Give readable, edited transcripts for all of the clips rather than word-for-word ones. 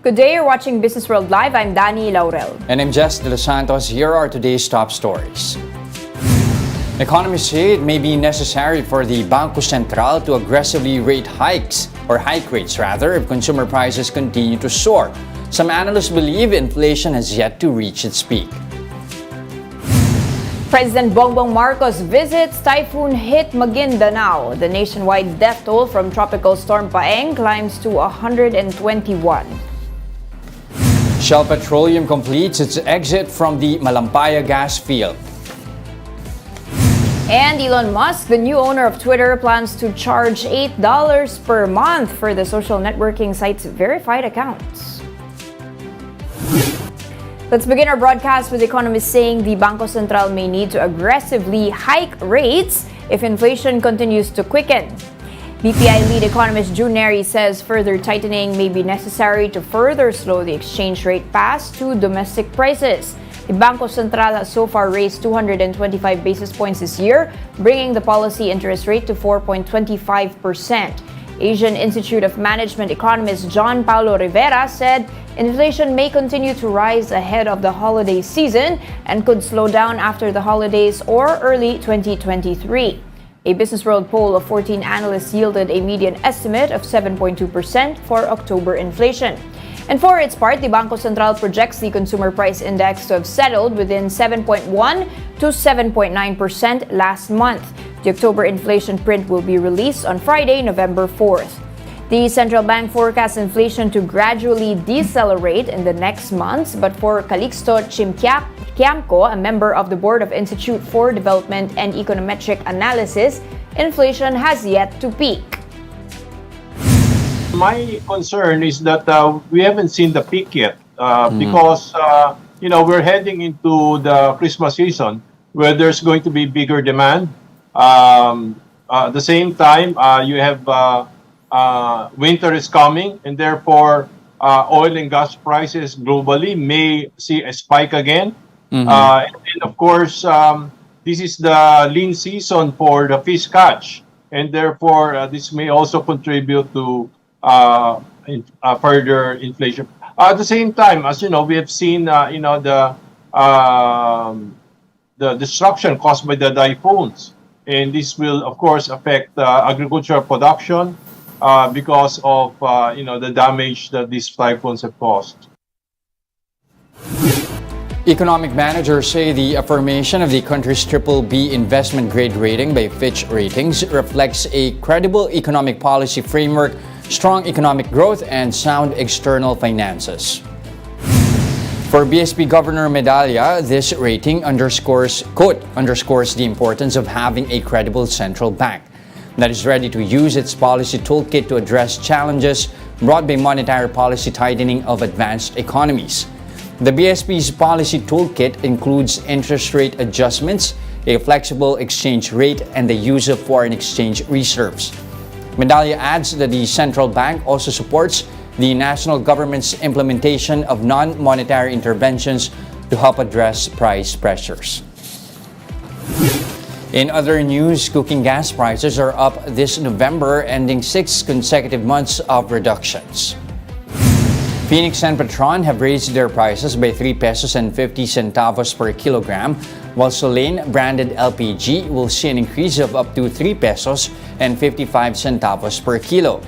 Good day, you're watching Business World Live. I'm Danny Laurel. And I'm Jess De Los Santos. Here are today's top stories. Economists say it may be necessary for the Bangko Sentral to aggressively hike rates if consumer prices continue to soar. Some analysts believe inflation has yet to reach its peak. President Bongbong Marcos visits typhoon-hit Maguindanao. The nationwide death toll from Tropical Storm Paeng climbs to 121. Shell Petroleum completes its exit from the Malampaya gas field. And Elon Musk, the new owner of Twitter, plans to charge $8 per month for the social networking site's verified accounts. Let's begin our broadcast with economists saying the Bangko Sentral may need to aggressively hike rates if inflation continues to quicken. BPI lead economist June Neri says further tightening may be necessary to further slow the exchange rate pass to domestic prices. The Bangko Sentral has so far raised 225 basis points this year, bringing the policy interest rate to 4.25%. Asian Institute of Management economist John Paulo Rivera said inflation may continue to rise ahead of the holiday season and could slow down after the holidays or early 2023. A Business World poll of 14 analysts yielded a median estimate of 7.2% for October inflation. And for its part, the Bangko Sentral projects the consumer price index to have settled within 7.1 to 7.9% last month. The October inflation print will be released on Friday, November 4th. The central bank forecasts inflation to gradually decelerate in the next months, but for Calixto Chimquiamco, a member of the board of Institute for Development and Econometric Analysis, inflation has yet to peak. My concern is that we haven't seen the peak yet because we're heading into the Christmas season where there's going to be bigger demand. At the same time, you have winter is coming, and therefore oil and gas prices globally may see a spike again. And of course, this is the lean season for the fish catch, and therefore this may also contribute to further inflation. At the same time, as you know, we have seen the destruction caused by the typhoons, and this will of course affect agricultural production because of the damage that these typhoons have caused. Economic managers say the affirmation of the country's BBB investment grade rating by Fitch Ratings reflects a credible economic policy framework, strong economic growth, and sound external finances. For BSP Governor Medalla, this rating quote, underscores the importance of having a credible central bank that is ready to use its policy toolkit to address challenges brought by monetary policy tightening of advanced economies. The BSP's policy toolkit includes interest rate adjustments, a flexible exchange rate, and the use of foreign exchange reserves. Medalla adds that the central bank also supports the national government's implementation of non-monetary interventions to help address price pressures. In other news, cooking gas prices are up this November, ending 6 consecutive months of reductions. Phoenix and Petron have raised their prices by 3 pesos and 50 centavos per kilogram, while Solane branded LPG will see an increase of up to 3 pesos and 55 centavos per kilo.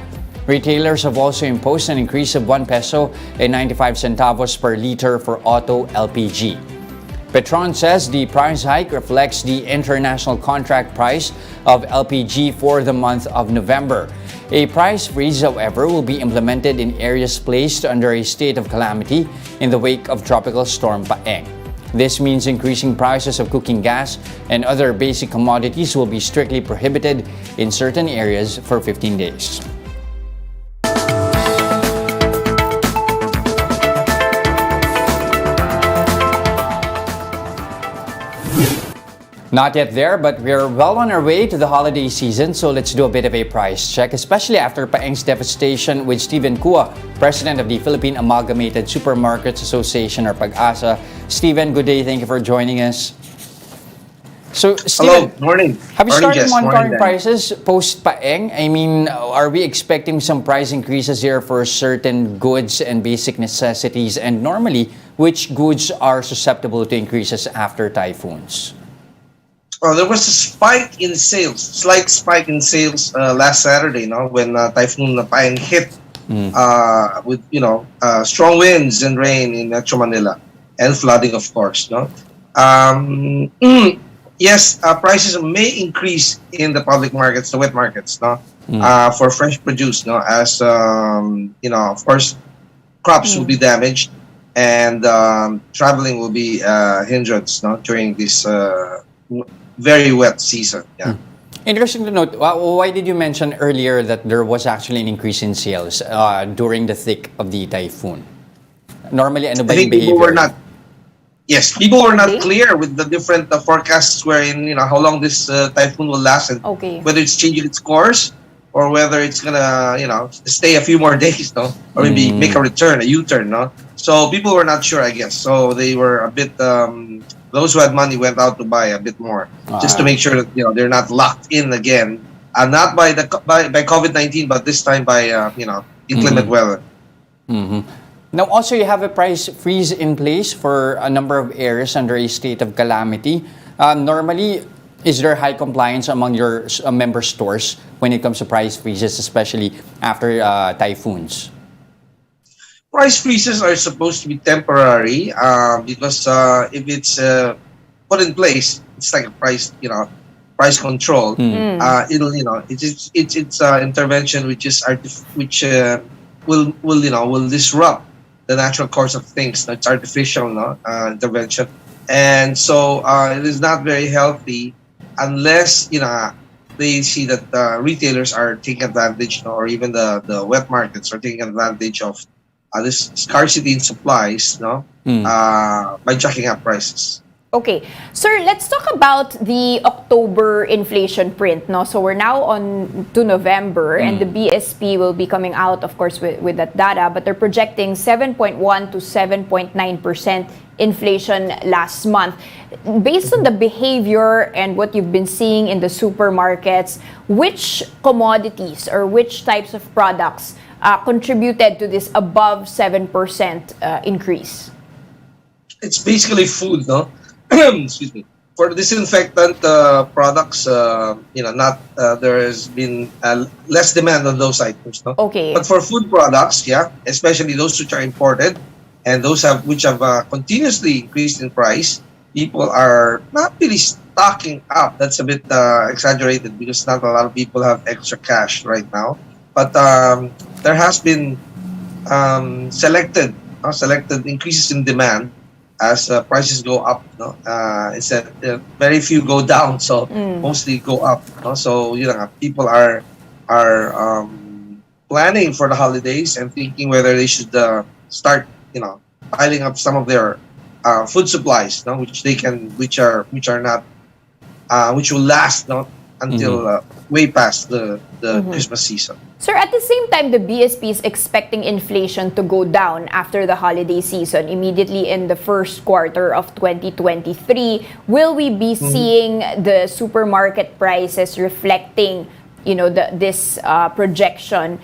Retailers have also imposed an increase of 1 peso and 95 centavos per liter for auto LPG. Petron says the price hike reflects the international contract price of LPG for the month of November. A price freeze, however, will be implemented in areas placed under a state of calamity in the wake of Tropical Storm Paeng. This means increasing prices of cooking gas and other basic commodities will be strictly prohibited in certain areas for 15 days. Not yet there, but we're well on our way to the holiday season, so let's do a bit of a price check, especially after Paeng's devastation, with Steven Kua, President of the Philippine Amalgamated Supermarkets Association, or PAG-ASA. Steven, good day. Thank you for joining us. So, Hello, Steven, morning. have you Morning, started Jess. Morning, monitoring Dan. prices post-paeng? I mean, are we expecting some price increases here for certain goods and basic necessities? And normally, which goods are susceptible to increases after typhoons? Well, there was a spike in sales, slight spike in sales last Saturday, no, when Typhoon Napayang hit with strong winds and rain in Metro Manila and flooding, of course, no. Um, yes, prices may increase in the public markets, the wet markets, no, for fresh produce, no, as of course, crops will be damaged and traveling will be hindered, no, during this very wet season. Yeah. Interesting to note, why did you mention earlier that there was actually an increase in sales during the thick of the typhoon? Normally, ano ba I yung think people were behavior? not. Yes, people were not Okay. clear with the different forecasts wherein how long this typhoon will last and Okay. whether it's changing its course or whether it's gonna stay a few more days, no, or maybe make a return, a U-turn, no. So people were not sure, I guess. So they were a bit. Those who had money went out to buy a bit more, just to make sure that they're not locked in again, not by by COVID-19, but this time by inclement weather. Now, also, you have a price freeze in place for a number of areas under a state of calamity. Normally, is there high compliance among your member stores when it comes to price freezes, especially after typhoons? Price freezes are supposed to be temporary because if it's put in place, it's like a price control. It'll it's intervention which is will disrupt the natural course of things. It's artificial, no, intervention, and so it is not very healthy unless they see that retailers are taking advantage, or even the wet markets are taking advantage of this scarcity in supplies, no, by jacking up prices. Okay. Sir, let's talk about the October inflation print. No? So we're now on to November and the BSP will be coming out, of course, with that data, but they're projecting 7.1 to 7.9% inflation last month. Based on the behavior and what you've been seeing in the supermarkets, which commodities or which types of products contributed to this above 7% increase? It's basically food, no? Excuse me. For disinfectant products, not there has been less demand on those items, no. Okay. But for food products, yeah, especially those which are imported and those which have continuously increased in price, people are not really stocking up. That's a bit exaggerated because not a lot of people have extra cash right now. But there has been selected increases in demand as prices go up. No, instead very few go down, so mostly go up. No? So people are planning for the holidays and thinking whether they should start piling up some of their food supplies, no, which will last, no, until way past the Christmas season. Sir, at the same time, the BSP is expecting inflation to go down after the holiday season, immediately in the first quarter of 2023. Will we be seeing the supermarket prices reflecting, this projection,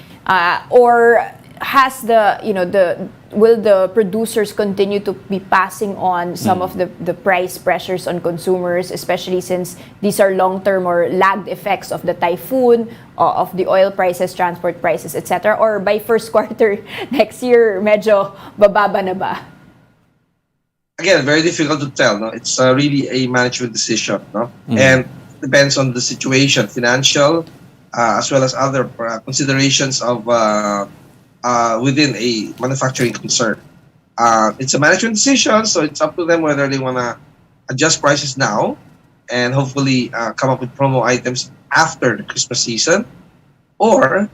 or has will the producers continue to be passing on some of the price pressures on consumers, especially since these are long-term or lagged effects of the typhoon, of the oil prices, transport prices, etc.? Or by first quarter next year, medyo bababa na ba? Again, very difficult to tell. No, it's really a management decision. No, and depends on the situation, financial, as well as other considerations of. Within a manufacturing concern. It's a management decision, so it's up to them whether they want to adjust prices now and hopefully come up with promo items after the Christmas season, or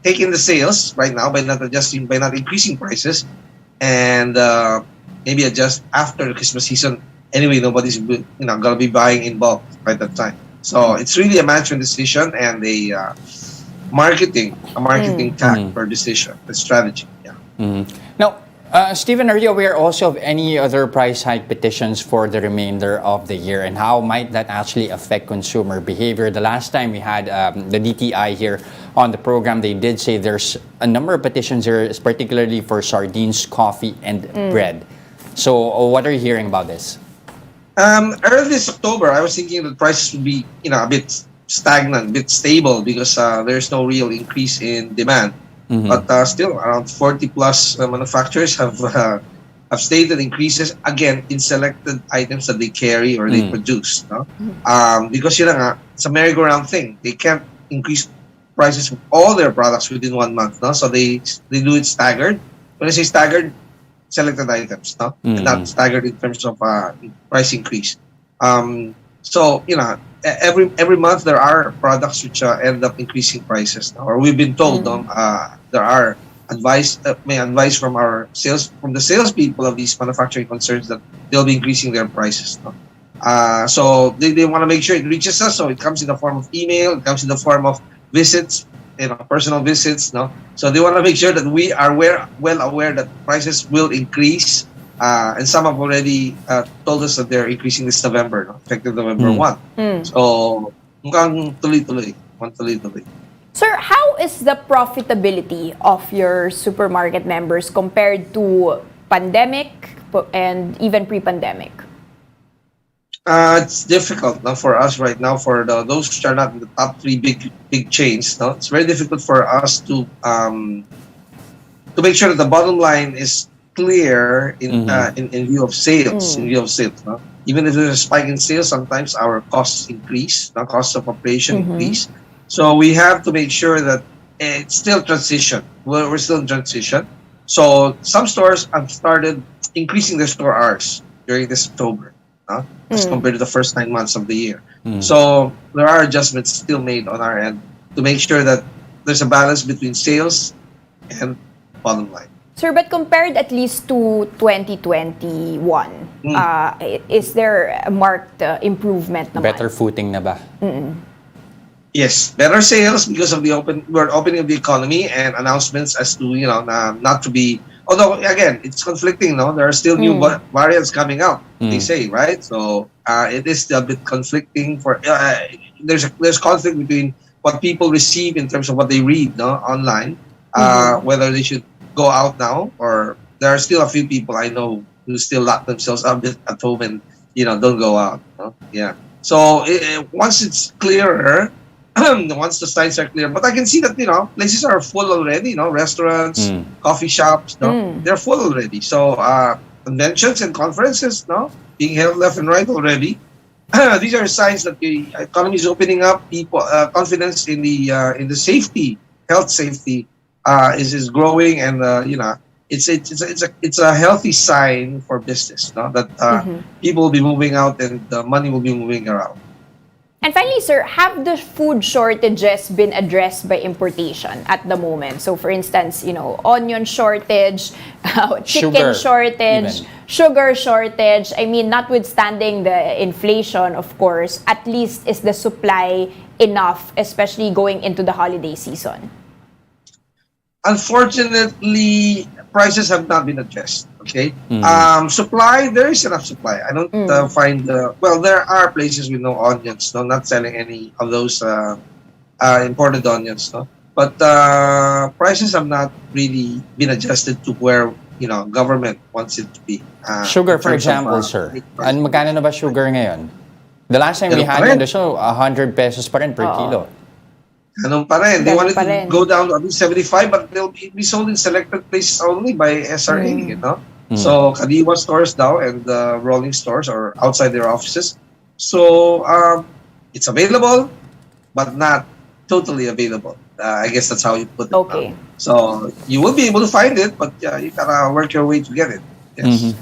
taking the sales right now by not increasing prices, and maybe adjust after the Christmas season. Anyway, nobody's gonna be buying in bulk by that time. So it's really a management decision and a marketing tact or decision, a strategy. Yeah. Now, Stephen, are you aware also of any other price hike petitions for the remainder of the year, and how might that actually affect consumer behavior? The last time we had the DTI here on the program, they did say there's a number of petitions here, particularly for sardines, coffee, and bread. So what are you hearing about this? Early this October, I was thinking that prices would be, a bit stagnant, a bit stable because there's no real increase in demand. But still, around 40 plus manufacturers have stated increases again in selected items that they carry or they produce. No? Because it's a merry-go-round thing. They can't increase prices of all their products within 1 month. No? So they do it staggered. When I say staggered, selected items, no? And not staggered in terms of price increase. So every month there are products which end up increasing prices. Or we've been told there are advice from the salespeople of these manufacturing concerns that they'll be increasing their prices. No? So they want to make sure it reaches us. So it comes in the form of email. It comes in the form of visits, personal visits. No, so they want to make sure that we are well aware that prices will increase. And some have already told us that they're increasing this November, no? Effective November 1. So, mukhang tuloy-tuloy. Sir, how is the profitability of your supermarket members compared to pandemic and even pre-pandemic? It's difficult for us right now for those which are not in the top 3 big chains. No? It's very difficult for us to make sure that the bottom line is clear in view of sales. No? Even if there's a spike in sales, sometimes our costs increase, the costs of operation increase. So we have to make sure that it's still transition. We're still in transition. So some stores have started increasing their store hours during this October, as compared to the first 9 months of the year. So there are adjustments still made on our end to make sure that there's a balance between sales and bottom line. Sir, but compared at least to 2021, is there a marked improvement naman? Better footing na ba? Yes, better sales because of the opening of the economy and announcements as to not to be. Although again, it's conflicting. No, there are still new variants coming out. They say, right? So it is a bit conflicting. There's conflict between what people receive in terms of what they read, online, whether they should go out now, or there are still a few people I know who still lock themselves up at home and don't go out. No? Yeah. So once it's clearer. Once the signs are clear, but I can see that places are full already. Restaurants, coffee shops, they're full already. So conventions and conferences, being held left and right already. These are signs that the economy is opening up. People confidence in the safety, health safety, is growing, and it's a healthy sign for business. That people will be moving out and the money will be moving around. And finally, sir, have the food shortages been addressed by importation at the moment? So, for instance, onion shortage, chicken shortage, sugar shortage. I mean, notwithstanding the inflation, of course, at least is the supply enough, especially going into the holiday season? Unfortunately, prices have not been addressed. Okay. Supply, there is enough supply. I don't find there are places with no onions, not selling any of those imported onions, but prices have not really been adjusted to where government wants it to be. Sugar, for example, sir. And magkano na ba sugar ngayon? The last time we had on the show, 100 pesos pa rin per kilo. Ganun pa rin. They wanted to go down to at least 75, but they'll be sold in selected places only by SRA, So, Kadiwa stores now and rolling stores or outside their offices. So, it's available, but not totally available. I guess that's how you put it. Okay. So, you will be able to find it, but you gotta work your way to get it. Yes.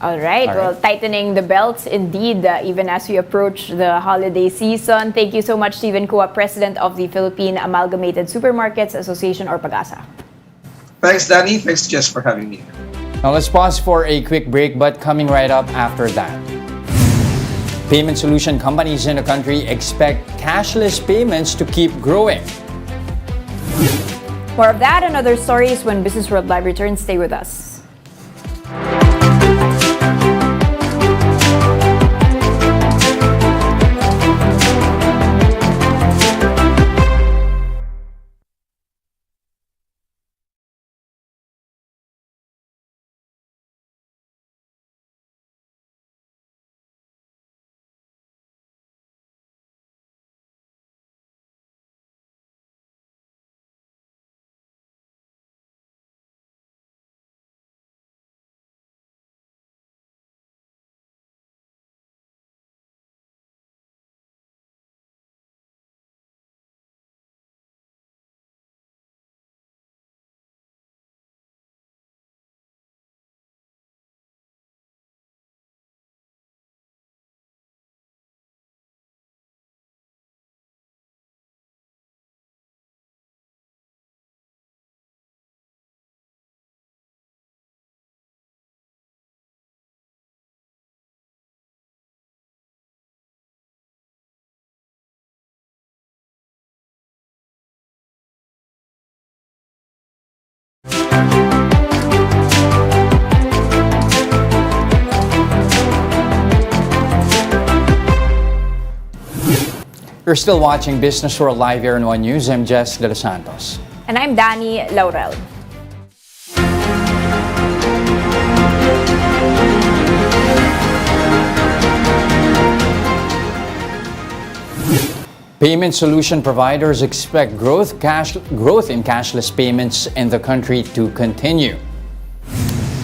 All right. Well, tightening the belts indeed, even as we approach the holiday season. Thank you so much, Stephen Kua, President of the Philippine Amalgamated Supermarkets Association, or PAGASA. Thanks, Danny. Thanks, Jess, for having me. Now let's pause for a quick break, but coming right up after that. Payment solution companies in the country expect cashless payments to keep growing. More of that and other stories when Businessworld Live returns. Stay with us. You're still watching Business World Live here on One News. I'm Jess De Los Santos. And I'm Danny Laurel. Payment solution providers expect growth in cashless payments in the country to continue.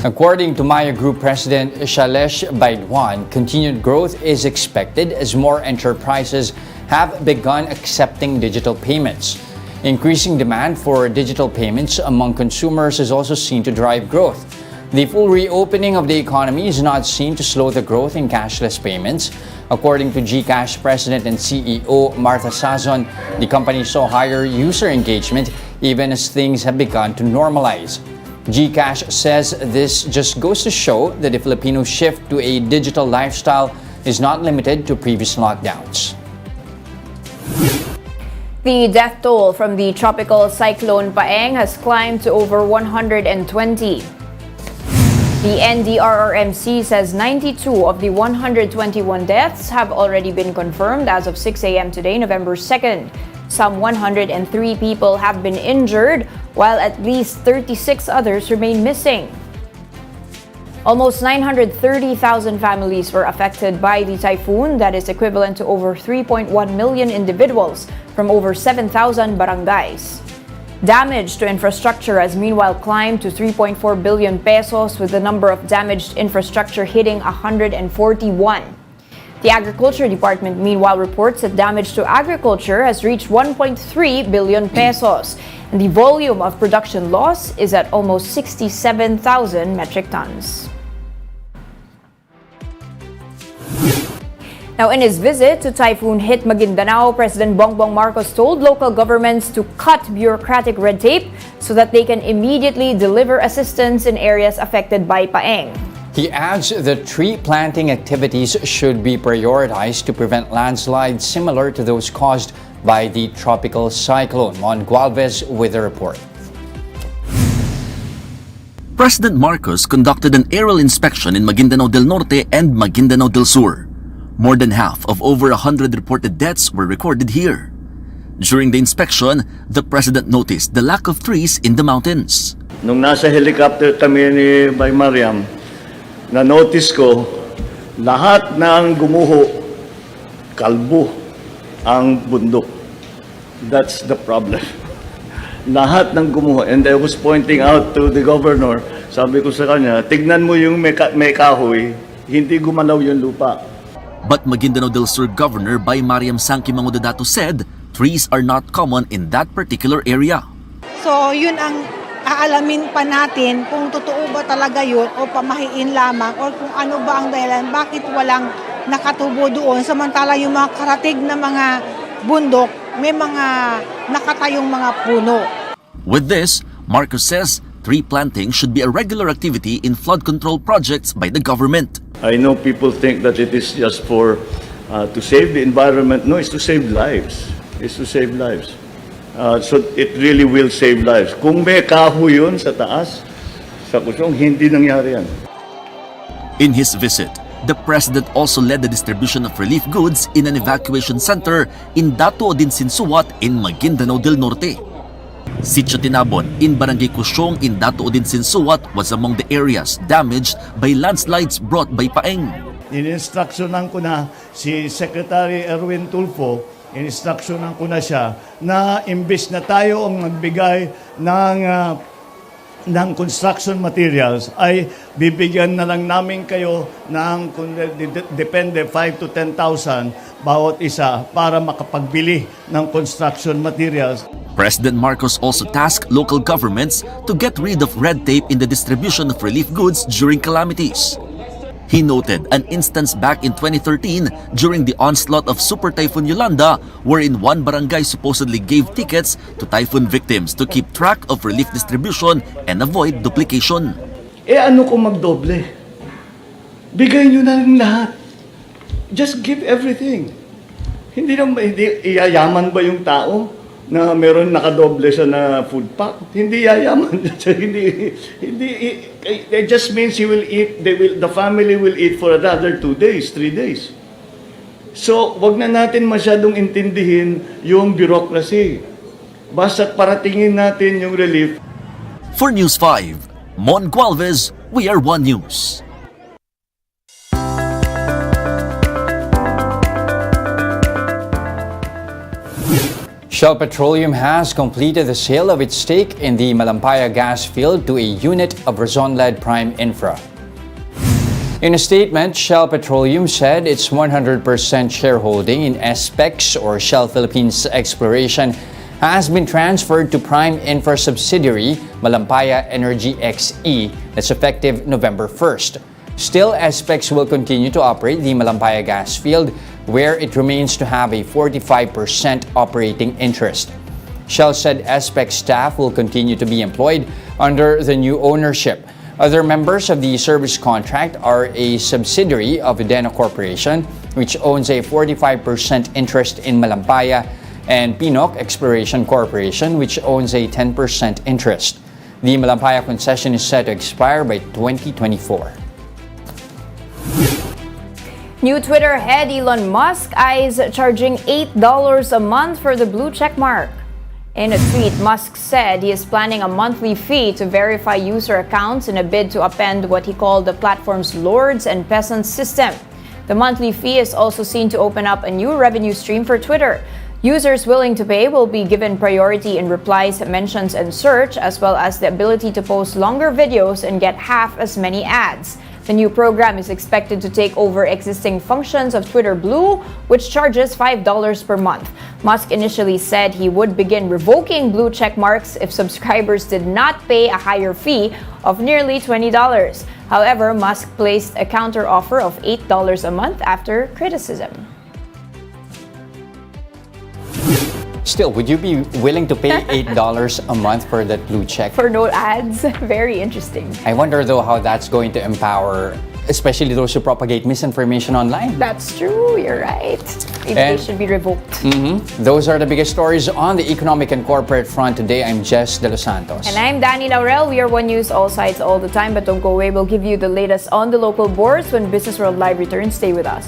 According to Maya Group President Shailesh Baidwan, continued growth is expected as more enterprises have begun accepting digital payments. Increasing demand for digital payments among consumers is also seen to drive growth. The full reopening of the economy is not seen to slow the growth in cashless payments. According to GCash President and CEO Martha Sazon, the company saw higher user engagement even as things have begun to normalize. GCash says this just goes to show that the Filipino shift to a digital lifestyle is not limited to previous lockdowns. The death toll from the tropical cyclone Paeng has climbed to over 120. The NDRRMC says 92 of the 121 deaths have already been confirmed as of 6 a.m. today, November 2nd. Some 103 people have been injured, while at least 36 others remain missing. Almost 930,000 families were affected by the typhoon, that is equivalent to over 3.1 million individuals from over 7,000 barangays. Damage to infrastructure has meanwhile climbed to 3.4 billion pesos, with the number of damaged infrastructure hitting 141. The Agriculture Department meanwhile reports that damage to agriculture has reached 1.3 billion pesos, and the volume of production loss is at almost 67,000 metric tons. Now, in his visit to typhoon-hit Maguindanao, President Bongbong Marcos told local governments to cut bureaucratic red tape so that they can immediately deliver assistance in areas affected by Paeng. He adds that tree planting activities should be prioritized to prevent landslides similar to those caused by the tropical cyclone. Mon Gualvez with the report. President Marcos conducted an aerial inspection in Maguindanao del Norte and Maguindanao del Sur. More than half of over 100 reported deaths were recorded here. During the inspection, the President noticed the lack of trees in the mountains. Nung nasa helicopter kami ni Bay Mariam, na-notice ko lahat ng gumuho, kalbo ang bundok. That's the problem. Lahat ng gumuho. And I was pointing out to the governor, sabi ko sa kanya, tignan mo yung may kahoy, hindi gumalaw yung lupa. But Maguindanao del Sur Governor Bay Mariam Sangki Mangudadato said trees are not common in that particular area. So yun ang aalamin pa natin kung totoo ba talaga yun o pamahiin lamang or kung ano ba ang dahilan bakit walang nakatubo doon samantala yung mga karatig na mga bundok may mga nakatayong mga puno. With this, Marcos says tree planting should be a regular activity in flood control projects by the government. I know people think that it is just for to save the environment. No, it's to save lives. It's to save lives. So it really will save lives. Kung may kahoy yun sa taas, sa kusong, hindi nangyari yan. In his visit, the President also led the distribution of relief goods in an evacuation center in Dato Odin Sinsuat in Maguindanao del Norte. Sitio Tinabon in Barangay Kusyong in Dato Odin Sinsuat was among the areas damaged by landslides brought by Paeng. In-instructionan ko na si Secretary Erwin Tulfo, in-instructionan ko na siya na imbes na tayo ang magbigay ng construction materials ay bibigyan na lang namin kayo ng depende 5 to 10,000 bawat isa para makapagbili ng construction materials. President Marcos also tasked local governments to get rid of red tape in the distribution of relief goods during calamities. He noted an instance back in 2013 during the onslaught of Super Typhoon Yolanda wherein one barangay supposedly gave tickets to typhoon victims to keep track of relief distribution and avoid duplication. Ano kung magdoble? Bigay nyo na rin lahat. Just give everything. Hindi iyayaman ba yung tao? na meron nakadoble siya na food pack, hindi yayaman. hindi, it just means he will eat, the family will eat for another 2 days, 3 days. So, wag na natin masyadong intindihin yung bureaucracy. Basta paratingin natin yung relief. For News 5, Mon Gualvez, we are One News. Shell Petroleum has completed the sale of its stake in the Malampaya gas field to a unit of Razon-led Prime Infra. In a statement, Shell Petroleum said its 100% shareholding in SPEX, or Shell Philippines Exploration, has been transferred to Prime Infra subsidiary Malampaya Energy XE that's effective November 1st. Still, SPEX will continue to operate the Malampaya gas field, where it remains to have a 45% operating interest. Shell said SPEX staff will continue to be employed under the new ownership. Other members of the service contract are a subsidiary of Edena Corporation, which owns a 45% interest in Malampaya, and PNOC Exploration Corporation, which owns a 10% interest. The Malampaya concession is set to expire by 2024. New Twitter head Elon Musk eyes charging $8 a month for the blue check mark. In a tweet, Musk said he is planning a monthly fee to verify user accounts in a bid to upend what he called the platform's Lords and Peasants system. The monthly fee is also seen to open up a new revenue stream for Twitter. Users willing to pay will be given priority in replies, mentions, and search, as well as the ability to post longer videos and get half as many ads. The new program is expected to take over existing functions of Twitter Blue, which charges $5 per month. Musk initially said he would begin revoking blue check marks if subscribers did not pay a higher fee of nearly $20. However, Musk placed a counteroffer of $8 a month after criticism. Still, would you be willing to pay $8 a month for that blue check? For no ads? Very interesting. I wonder though how that's going to empower, especially those who propagate misinformation online. That's true, you're right. Maybe they should be revoked. Those are the biggest stories on the economic and corporate front today. I'm Jess De Los Santos. And I'm Danny Laurel. We are One News, all sides, all the time. But don't go away. We'll give you the latest on the local boards when Businessworld Live returns. Stay with us.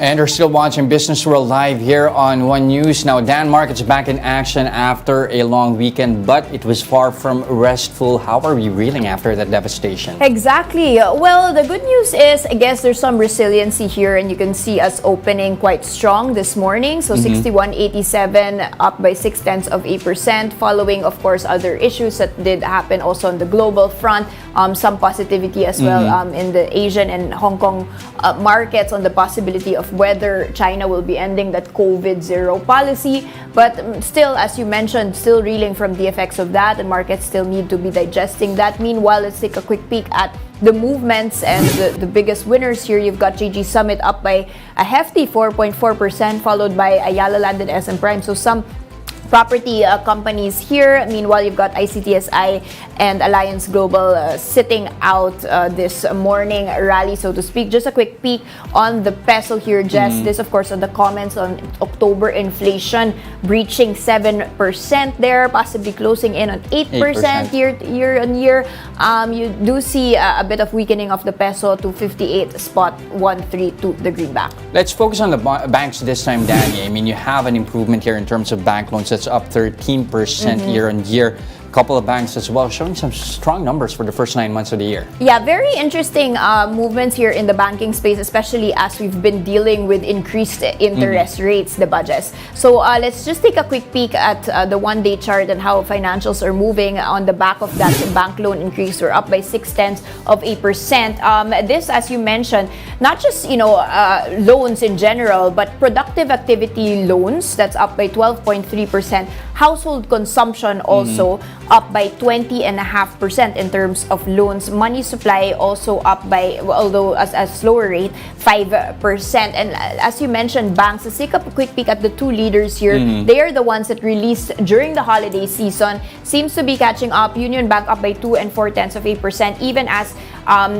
And you're still watching Business World Live here on One News. Now, Dan, markets back in action after a long weekend, but it was far from restful. How are we reeling after that devastation? Exactly. Well, the good news is, I guess there's some resiliency here, and you can see us opening quite strong this morning. So 61.87, up by 0.6%, following, of course, other issues that did happen also on the global front. Some positivity as well in the Asian and Hong Kong markets on the possibility of whether China will be ending that COVID-0 policy. But still, as you mentioned, still reeling from the effects of that, and markets still need to be digesting that. Meanwhile, let's take a quick peek at the movements and the biggest winners here. You've got JG Summit up by a hefty 4.4%, followed by Ayala Land and SM Prime. So some property companies here. Meanwhile, you've got ICTSI and Alliance Global sitting out this morning rally, so to speak. Just a quick peek on the peso here, Jess. This, of course, on the comments on October inflation breaching 7% there, possibly closing in on 8% year on year. You do see a bit of weakening of the peso to 58.132 the greenback. Let's focus on the banks this time, Danny. I mean, you have an improvement here in terms of bank loans. That's up 13% year on year. Couple of banks as well showing some strong numbers for the first 9 months of the year. Yeah, very interesting movements here in the banking space, especially as we've been dealing with increased interest rates, the budgets. So let's just take a quick peek at the one-day chart and how financials are moving on the back of that bank loan increase. We're up by 0.6%. This, as you mentioned, not just loans in general, but productive activity loans, that's up by 12.3%. Household consumption also up by 20.5% in terms of loans. Money supply also up by, although at a slower rate, 5%. And as you mentioned, banks, let's take a quick peek at the two leaders here. They are the ones that released during the holiday season. Seems to be catching up. Union Bank up by 2.4%, even as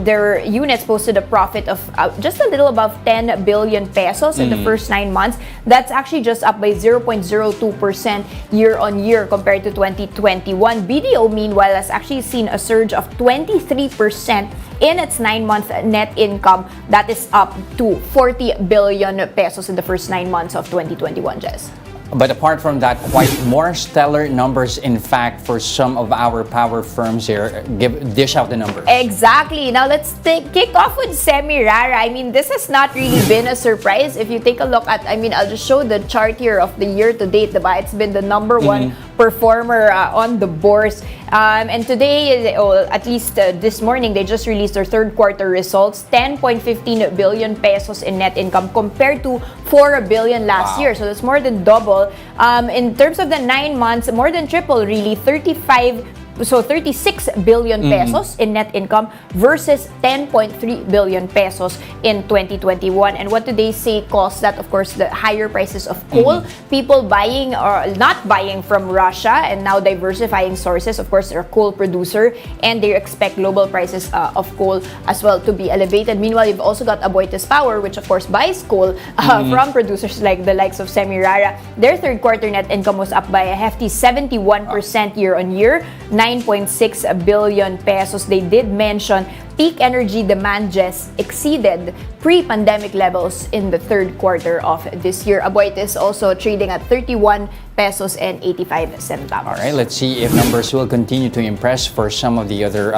their units posted a profit of just a little above 10 billion pesos in the first 9 months. That's actually just up by 0.02% year on year compared to 2021. BDO, meanwhile, has actually seen a surge of 23% in its 9-month net income. That is up to 40 billion pesos in the first 9 months of 2021, Jess. But apart from that, quite more stellar numbers, in fact, for some of our power firms here. Dish out the numbers. Exactly. Now let's kick off with Semirara. I mean, this has not really been a surprise. If you take a look at, I'll just show the chart here of the year to date. It's been the number one performer on the bourse. And today, at least this morning, they just released their third quarter results. 10.15 billion pesos in net income compared to 4 billion last year. So that's more than double. In terms of the 9 months, more than triple, really. 36 billion pesos in net income versus 10.3 billion pesos in 2021. And what do they say caused that? Of course, the higher prices of coal, people buying or not buying from Russia and now diversifying sources. Of course, they're a coal producer and they expect global prices of coal as well to be elevated. Meanwhile, you've also got Aboitiz Power, which of course buys coal from producers like the likes of Semirara. Their third quarter net income was up by a hefty 71% year on year. 9.6 billion pesos. They did mention peak energy demand just exceeded pre-pandemic levels in the third quarter of this year. Aboitiz also trading at 31 pesos and 85 centavos. All right, let's see if numbers will continue to impress for some of the other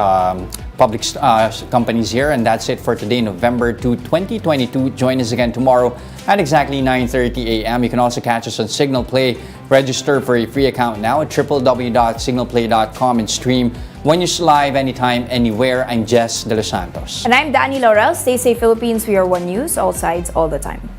public companies here. And that's it for today, November 2, 2022. Join us again tomorrow at exactly 9:30 a.m. You can also catch us on Signal Play. Register for a free account now at www.signalplay.com and stream One News Live anytime, anywhere. I'm Jess De Los Santos. And I'm Danny Laurel. Stay safe, Philippines. We are One News, all sides, all the time.